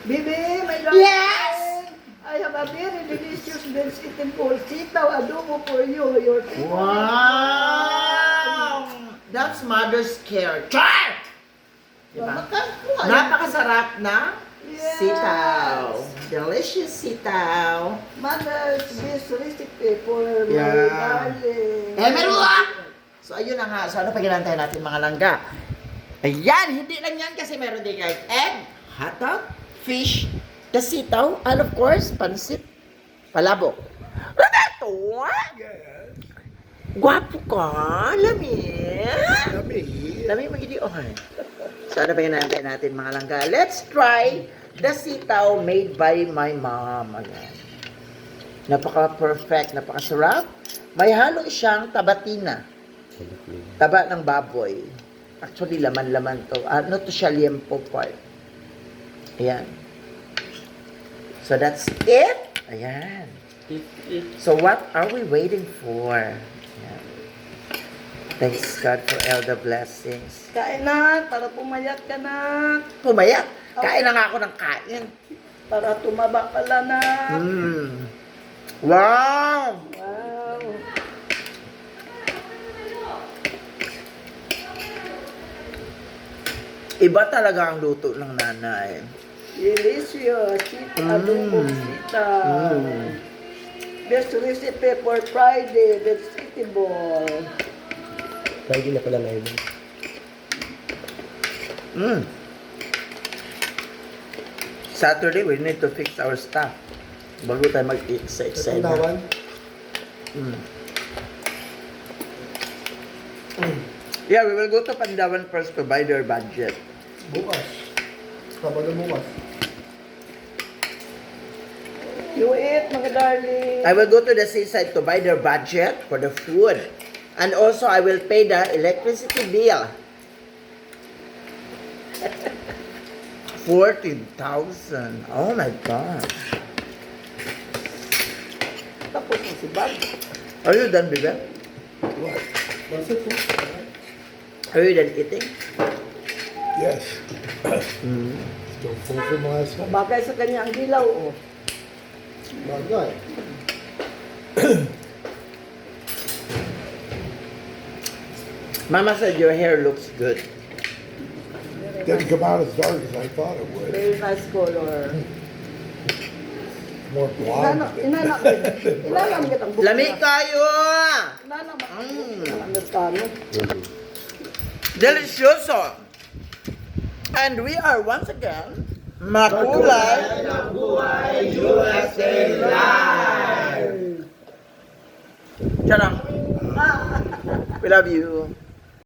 Bibi, my Yes! I have a very delicious vegetable called sitaw adobo for you. Your favorite. Wow! That's mother's care. Char! Diba? Makakuha. Napakasarap na Yes. sitaw. Delicious sitaw. Mother's best recipe for my Yeah. darling. Meron! So, ayun na nga. So, ano pa ginantay natin mga langga? Ayan! Hindi lang yan kasi meron din kahit egg, hotdog, fish, the sitaw, and of course, pansit, palabok. Roberto! Gwapo ka! Lami! Lami magiging okay. So, ano pa ginantay natin mga langga? Let's try the sitaw made by my mom. Ayan. Napaka-perfect, napakasarap. May halo siyang tabatina. Taba ng baboy. Actually, laman-laman to. Ano to siya, liempo part. Ayan. So, that's it. Ayan. So, what are we waiting for? Ayan. Thanks God for all the blessings. Kain na, para pumayat ka na. Pumayat. Kain na nga ako ng kain. Para tumaba ka lang na. Wow! Wow. Iba talaga ang luto ng nanay. Delicious. Adobo sitaw. Best recipe for Friday. Vegetable. Lagi na pala na yun. Saturday, we need to fix our stuff. Bago tayo mag-eat sa excited. Yeah, we will go to Pandawan first to buy their budget. Bukas. Sabado bukas. You eat, mga darling. I will go to the seaside to buy their budget for the food. And also, I will pay the electricity bill. 14,000. Oh my God. Tapos na si Bob. Are you done, Bibi? What? That's it. Are you done eating? Yes. Still full from last night. Bagay sa kanya ang dilaw, oh. Bagay. Mama said your hair looks good. Didn't come out as dark as I thought it would. Very nice color. More blonde. Inanak kitang buko. Lamig kayo! Inanak Mm. Amerikano. Delicioso! And we are once again Makulay ng Buhay USA Live! Charang! We love you.